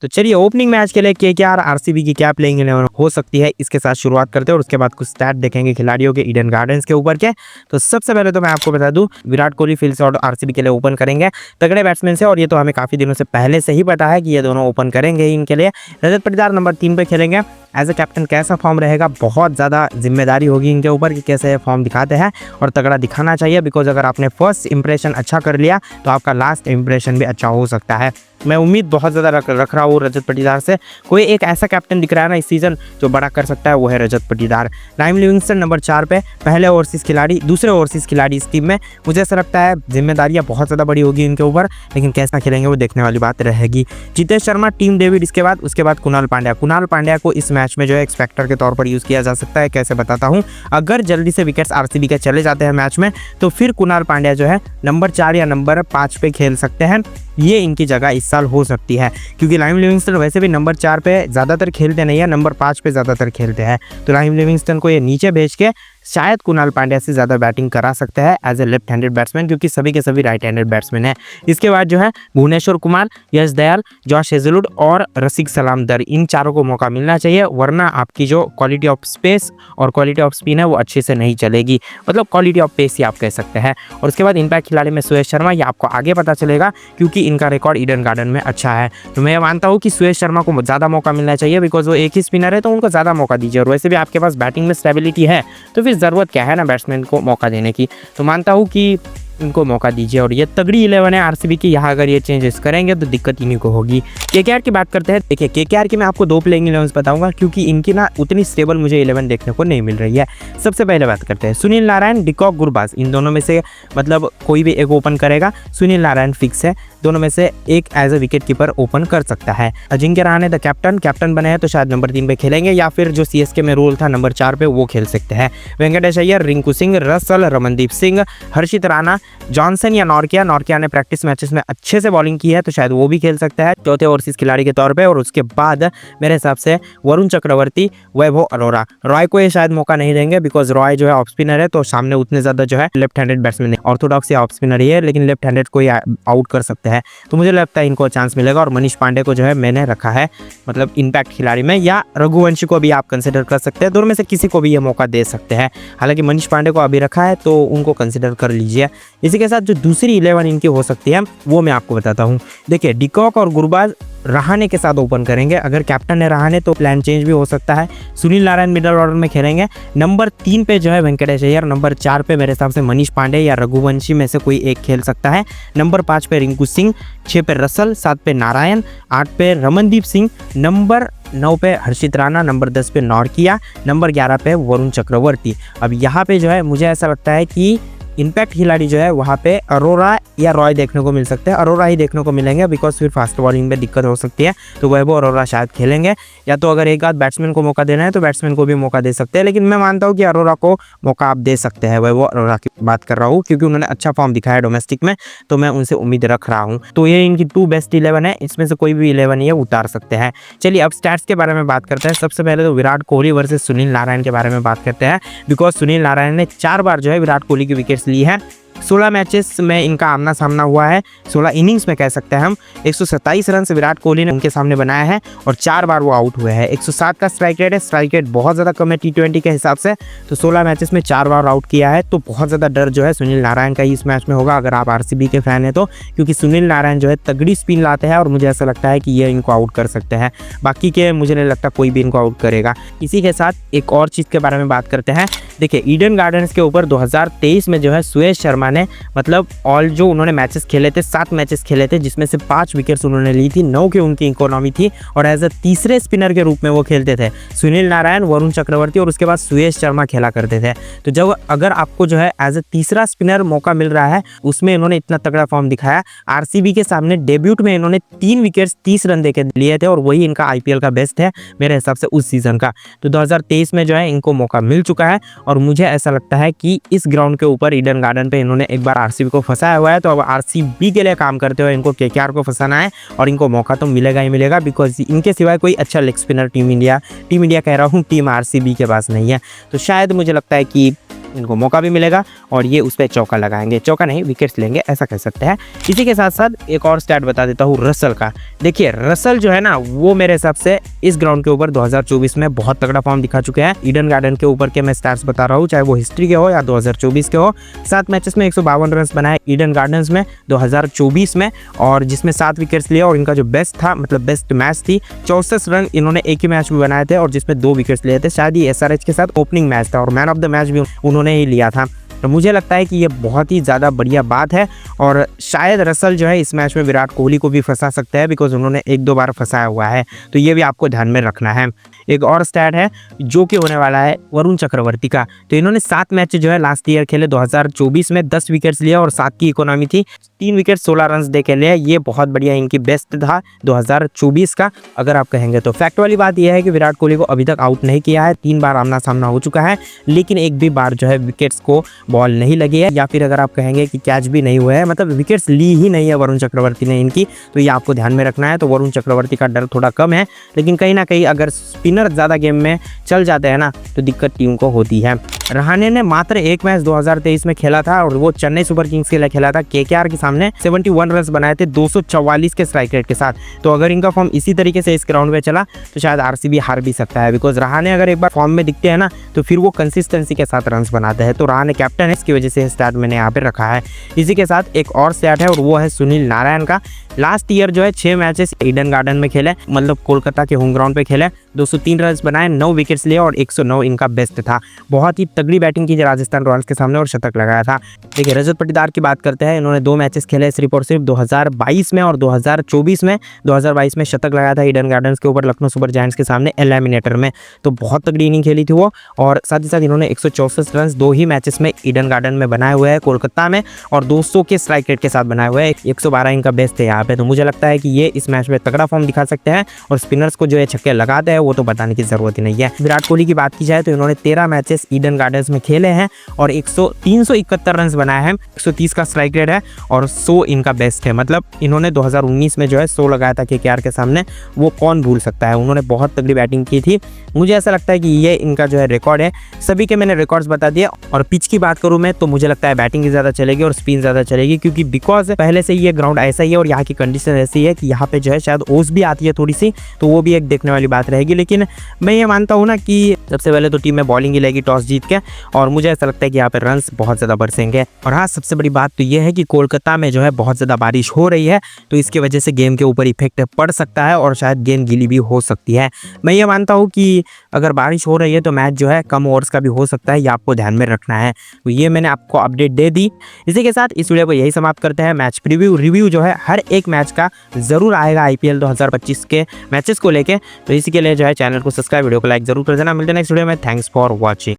तो चलिए opening match के लिए केकेआर आरसीबी की क्या प्लेइंग 11 हो सकती है इसके साथ शुरुआत करते हैं और उसके बाद कुछ स्टैट देखेंगे खिलाड़ियों के ईडन गार्डन्स के ऊपर के। तो सबसे पहले तो मैं आपको बता दूं, Virat Kohli field shot RCB के लिए ओपन करेंगे, तगड़े बैट्समैन से, और ये तो हमें काफी दिनों से पहले से ही पता है कि ये दोनों ओपन करेंगे इनके लिए। रजत पाटीदार नंबर 3 पे खेलेंगे। एज ए कैप्टन कैसा फॉर्म रहेगा, बहुत ज़्यादा जिम्मेदारी होगी इनके ऊपर कि कैसे फॉर्म दिखाते हैं, और तगड़ा दिखाना चाहिए, बिकॉज अगर आपने फर्स्ट इंप्रेशन अच्छा कर लिया तो आपका लास्ट इंप्रेशन भी अच्छा हो सकता है। मैं उम्मीद बहुत ज़्यादा रख रहा हूँ रजत पाटीदार से। कोई एक ऐसा कैप्टन दिख रहा है ना इस सीज़न जो बड़ा कर सकता है, वो है Rajat Patidar. Rhyme Livingstone number 4 पे, पहले ओवरसीज़ खिलाड़ी, दूसरे ओवरसीज़ खिलाड़ी इस टीम में। मुझे ऐसा लगता है जिम्मेदारियाँ बहुत ज़्यादा बड़ी होगी इनके ऊपर, लेकिन कैसा खेलेंगे वो देखने वाली बात रहेगी। जितेश शर्मा, टीम डेविड, उसके बाद कुणाल पांड्या। कुणाल पांड्या को इस मैच में जो है एक्सपेक्टर के तौर पर यूज़ किया जा सकता है। कैसे बताता हूँ, अगर जल्दी से विकेट्स आरसीबी के चले जाते हैं मैच में, तो फिर कुणाल पांड्या जो है नंबर 4 या नंबर 5 पे खेल सकते हैं। ये इनकी जगह इस साल हो सकती है, क्योंकि राइम लिविंगस्टन वैसे भी नंबर 4 पे ज़्यादातर खेलते नहीं है, नंबर 5 पे ज़्यादातर खेलते हैं। तो राइम लिविंगस्टन को ये नीचे भेज के शायद कुणाल पांड्या से ज़्यादा बैटिंग करा सकते हैं as a left handed batsman, क्योंकि सभी के सभी राइट हैंडेड बैट्समैन हैं। इसके बाद जो है भुवनेश्वर कुमार, यश दयाल, जॉश हेजलवुड और रसिक सलाम, इन चारों को मौका मिलना चाहिए, वरना आपकी जो क्वालिटी ऑफ स्पेस और क्वालिटी ऑफ स्पिन है वो अच्छे से नहीं चलेगी, मतलब क्वालिटी ऑफ पेस ही आप कह सकते हैं। और उसके बाद इम्पैक्ट खिलाड़ी में सुयश शर्मा, ये आपको आगे पता चलेगा क्योंकि इनका रिकॉर्ड ईडन गार्डन में अच्छा है। तो मैं मानता हूँ कि सुयश शर्मा को ज़्यादा मौका मिलना चाहिए, बिकॉज वो एक ही स्पिनर है, तो उनको ज़्यादा मौका दीजिए। और वैसे भी आपके पास बैटिंग में स्टेबिलिटी है, तो फिर ज़रूरत क्या है ना बैट्समैन को मौका देने की। तो मानता हूँ कि इनको मौका दीजिए। और ये तगड़ी 11 है आरसीबी की, यहाँ अगर ये चेंजेस करेंगे तो दिक्कत इन्हीं को होगी। केकेआर की बात करते हैं। देखिए केकेआर की मैं आपको 2 प्लेइंग 11 बताऊंगा, क्योंकि इनकी ना उतनी स्टेबल मुझे 11 देखने को नहीं मिल रही है। सबसे पहले बात करते हैं सुनील नारायण, डिकॉक, गुरबाज, इन दोनों में से मतलब कोई भी एक ओपन करेगा। सुनील नारायण फिक्स है, दोनों में से एक as a wicket keeper open कर सकता है। अजिंक्य रहाणे द कैप्टन बने हैं, तो शायद नंबर 3 पे खेलेंगे, या फिर जो सीएसके में रोल था नंबर 4 पे वो खेल सकते हैं। वेंकटेश अय्यर, रिंकू सिंह, रसल, रमनदीप सिंह, हर्षित राणा, जॉनसन या नॉर्किया ने प्रैक्टिस मैचेस में अच्छे से बॉलिंग की है, तो शायद वो भी खेल सकता है चौथे ओवरसीज खिलाड़ी के तौर पे। और उसके बाद मेरे हिसाब से वरुण चक्रवर्ती, वैभव अरोरा। रॉय को ये शायद मौका नहीं देंगे, बिकॉज रॉय जो है ऑफ स्पिनर है, तो सामने उतने ज्यादा जो है लेफ्ट हैंडेड बैट्समैन है, ऑर्थोडॉक्स या ऑफ स्पिनर ही है, लेकिन लेफ्ट हैंडेड को आउट कर सकते हैं, तो मुझे लगता है इनको चांस मिलेगा। और मनीष पांडे को जो है मैंने रखा है मतलब इम्पैक्ट खिलाड़ी में, या रघुवंशी को भी आप कंसिडर कर सकते हैं, दोनों में से किसी को भी ये मौका दे सकते हैं। हालांकि मनीष पांडे को अभी रखा है, तो उनको कंसिडर कर लीजिए। इसी के साथ जो दूसरी 11 इनकी हो सकती है वो मैं आपको बताता हूँ। देखिए डिकॉक और गुरबाज रहाणे के साथ ओपन करेंगे। अगर कैप्टन है रहाणे तो प्लान चेंज भी हो सकता है। सुनील नारायण मिडल ऑर्डर में खेलेंगे। नंबर 3 पे जो है वेंकटेश अय्यर, नंबर 4 पे मेरे हिसाब से मनीष पांडे या रघुवंशी में से कोई एक खेल सकता है। नंबर 5 पे रिंकू सिंह, 6 पे रसल, 7 पे नारायण, 8 पे रमनदीप सिंह, नंबर 9 पे हर्षित राणा, नंबर 10 पे नॉर्किया, नंबर 11 पे वरुण चक्रवर्ती। अब यहाँ पे जो है मुझे ऐसा लगता है कि इम्पैक्ट खिलाड़ी जो है वहाँ पे अरोरा या रॉय देखने को मिल सकते हैं। अरोरा ही देखने को मिलेंगे, बिकॉज फिर फास्ट बॉलिंग में दिक्कत हो सकती है, तो वैभव अरोरा शायद खेलेंगे। या तो अगर एक आध बैट्समैन को मौका देना है तो बैट्समैन को भी मौका दे सकते हैं, लेकिन मैं मानता हूँ कि अरोरा को मौका आप दे सकते हैं। वैभव अरोरा की बात कर रहा हूँ, क्योंकि उन्होंने अच्छा फॉर्म दिखाया डोमेस्टिक में, तो मैं उनसे उम्मीद रख रहा हूँ। तो ये इनकी 2 बेस्ट 11 है, इसमें से कोई भी 11 ये उतार सकते हैं। चलिए अब स्टैट्स के बारे में बात करते हैं। सबसे पहले तो विराट कोहली वर्सेस सुनील नारायण के बारे में बात करते हैं, बिकॉज सुनील नारायण ने 4 बार जो है विराट कोहली की विकेट्स ली है। 16 मैचेस में इनका आमना सामना हुआ है, 16 इनिंग्स में कह सकते हैं हम। 127 रन से विराट कोहली ने उनके सामने बनाया है, और 4 बार वो आउट हुए हैं। 107 का स्ट्राइक रेट है, स्ट्राइक रेट बहुत ज़्यादा कम है T20 के हिसाब से, तो 16 मैचेस में 4 बार आउट किया है। तो बहुत ज़्यादा डर जो है सुनील नारायण का ही इस मैच में होगा, अगर आप आरसीबी के फैन हैं तो, क्योंकि सुनील नारायण जो है तगड़ी स्पिन लाते हैं, और मुझे ऐसा लगता है कि ये इनको आउट कर सकते हैं। बाकी के मुझे नहीं लगता कोई भी इनको आउट करेगा। इसी के साथ एक और चीज़ के बारे में बात करते हैं। देखिए ईडन गार्डन्स के ऊपर 2023 में जो है सुयश शर्मा ने मतलब ऑल जो उन्होंने मैचेस खेले थे, 7 मैचेस खेले थे, जिसमें से 5 विकेट्स उन्होंने ली थी, 9 की उनकी इकोनॉमी थी, और एज अ तीसरे स्पिनर के रूप में वो खेलते थे। सुनील नारायण, वरुण चक्रवर्ती और उसके बाद सुयश शर्मा खेला करते थे। तो जब अगर आपको जो है एज अ तीसरा स्पिनर मौका मिल रहा है, उसमें इन्होंने इतना तगड़ा फॉर्म दिखाया। आरसीबी के सामने डेब्यूट में इन्होंने 3 विकेट्स 30 रन देके लिए थे, और वही इनका आईपीएल का बेस्ट है मेरे हिसाब से उस सीजन का। तो 2023 में जो है इनको मौका मिल चुका है, और मुझे ऐसा लगता है कि इस ग्राउंड के ऊपर ईडन गार्डन पे इन्होंने एक बार आरसीबी को फंसाया हुआ है, तो अब आरसीबी के लिए काम करते हुए इनको केकेआर को फंसाना है, और इनको मौका तो मिलेगा ही मिलेगा, बिकॉज इनके सिवाय कोई अच्छा लेग स्पिनर टीम इंडिया कह रहा हूँ, टीम आरसीबी के पास नहीं है। तो शायद मुझे लगता है कि इनको मौका भी मिलेगा और ये उस पर चौका लगाएंगे, चौका नहीं विकेट्स लेंगे ऐसा कह सकते हैं। इसी के साथ साथ एक और स्टैट बता देता हूँ रसल का। देखिए रसल जो है ना वो मेरे हिसाब से इस ग्राउंड के ऊपर 2024 में बहुत तगड़ा फॉर्म दिखा चुके हैं। ईडन गार्डन के ऊपर के मैं स्टैट्स बता रहा हूँ, चाहे वो हिस्ट्री के हो या 2024 के हो। 7 मैचेस में 152 रन बनाए ईडन गार्डन्स में 2024 में, और जिसमें 7 विकेट्स लिए, और इनका जो बेस्ट था मतलब बेस्ट मैच थी 64 रन इन्होंने एक ही मैच में बनाए थे और जिसमें 2 विकेट्स लिए थे। शायद ये SRH के साथ ओपनिंग मैच था और मैन ऑफ द मैच भी उन्होंने ही लिया था। तो मुझे लगता है कि ये बहुत ही ज़्यादा बढ़िया बात है और शायद रसल जो है इस मैच में विराट कोहली को भी फंसा सकते हैं, बिकॉज उन्होंने 1-2 बार फंसाया हुआ है। तो ये भी आपको ध्यान में रखना है। एक और स्टैट है जो कि होने वाला है वरुण चक्रवर्ती का। तो इन्होंने 7 मैच जो है लास्ट ईयर खेले 2024 में, 10 विकेट्स लिए और 7 की इकोनॉमी थी, 3 विकेट 16 रन दे के लिए। ये बहुत बढ़िया इनकी बेस्ट था 2024 का अगर आप कहेंगे तो। फैक्ट वाली बात यह है कि विराट कोहली को अभी तक आउट नहीं किया है, 3 बार आमना सामना हो चुका है, लेकिन एक भी बार जो है विकेट्स को बॉल नहीं लगी है, या फिर अगर आप कहेंगे कि कैच भी नहीं हुआ है, मतलब विकेट्स ली ही नहीं है वरुण चक्रवर्ती ने इनकी। तो ये आपको ध्यान में रखना है। तो वरुण चक्रवर्ती का डर थोड़ा कम है, लेकिन कहीं ना कहीं अगर स्पिनर ज़्यादा गेम में चल जाते हैं ना तो दिक्कत टीम को होती है। रहाणे ने मात्र एक मैच 2023 में खेला था और वो चेन्नई सुपर किंग्स के लिए खेला था। KKR के सामने 71 रन बनाए थे 244 के स्ट्राइक रेट के साथ। तो अगर इनका फॉर्म इसी तरीके से इस ग्राउंड में चला तो शायद RCB हार भी सकता है, बिकॉज रहाणे अगर एक बार फॉर्म में दिखते हैं ना तो फिर वो कंसिस्टेंसी के साथ रन बनाते हैं। तो रहाणे कैप्टन है, इसकी वजह से स्टैट मैंने यहाँ पे रखा है। इसी के साथ एक और स्टैट है और वो है सुनील नारायण का। लास्ट ईयर जो है 6 मैचेस ईडन गार्डन में खेले, मतलब कोलकाता के होम ग्राउंड पे खेले, 203 रन बनाए, 9 विकेट्स लिए और 109 इनका बेस्ट था। बहुत ही तगड़ी बैटिंग की राजस्थान रॉयल्स के सामने और शतक लगाया था। देखिए रजत पाटीदार की बात करते हैं, इन्होंने 2 मैचेस खेले सिर्फ और सिर्फ 2022 में और 2024 में। 2022 में शतक लगाया था ईडन गार्डन्स के ऊपर लखनऊ सुपर जायंट्स के सामने एलिमिनेटर में, तो बहुत तगड़ी इनिंग खेली थी वो। और साथ ही साथ इन्होंने 164 रन 2 ही मैचेस में ईडन गार्डन में बनाए हुए हैं कोलकाता में, और 200 के स्ट्राइक रेट के साथ बनाए हुए हैं। 112 इनका बेस्ट है यहाँ पे। तो मुझे लगता है कि ये इस मैच में तगड़ा फॉर्म दिखा सकते हैं और स्पिनर्स को जो है छक्के लगाते हैं वो तो बताने की जरूरत ही नहीं है। विराट कोहली की बात की जाए तो इन्होंने 13 मैचेस ईडन गार्डन्स में खेले हैं और 371 रन बनाए हैं, 130 का स्ट्राइक रेट है और 100 इनका बेस्ट है। मतलब इन्होंने 2019 में जो है 100 लगाया था KKR के सामने, वो कौन भूल सकता है। उन्होंने बहुत तगड़ी बैटिंग की थी। मुझे ऐसा लगता है कि ये इनका जो है रिकॉर्ड है। सभी के मैंने रिकॉर्ड्स बता दिए। और पिच की बात करूं मैं तो मुझे लगता है बैटिंग ही ज़्यादा चलेगी और स्पिन ज़्यादा चलेगी, क्योंकि बिकॉज पहले से ये ग्राउंड ऐसा ही है और यहाँ की कंडीशन ऐसी है कि यहाँ पे जो है शायद ओस भी आती है थोड़ी सी, तो वो भी एक देखने वाली बात रहेगी। लेकिन मैं ये मानता हूँ ना कि सबसे पहले तो टीम में बॉलिंग ही लेगी टॉस जीत के, और मुझे ऐसा लगता है कि यहाँ पे रन्स बहुत ज़्यादा बरसेंगे। और हाँ, सबसे बड़ी बात तो ये है कि कोलकाता में जो है बहुत ज़्यादा बारिश हो रही है, तो इसकी वजह से गेम के ऊपर इफेक्ट पड़ सकता है और शायद गेंद गीली भी हो सकती है। मैं ये मानता हूँ कि अगर बारिश हो रही है तो मैच जो है कम ओवर्स का भी हो सकता है, ये आपको ध्यान में रखना है। तो ये मैंने आपको अपडेट दे दी। इसी के साथ इस वीडियो को यही समाप्त करते हैं। मैच रिव्यू जो है हर एक मैच का जरूर आएगा IPL 2025 के मैचेस को लेके। तो इसी के लिए जो है चैनल को सब्सक्राइब, वीडियो को लाइक जरूर कर देना। मिलते हैं नेक्स्ट वीडियो में। Thanks for watching.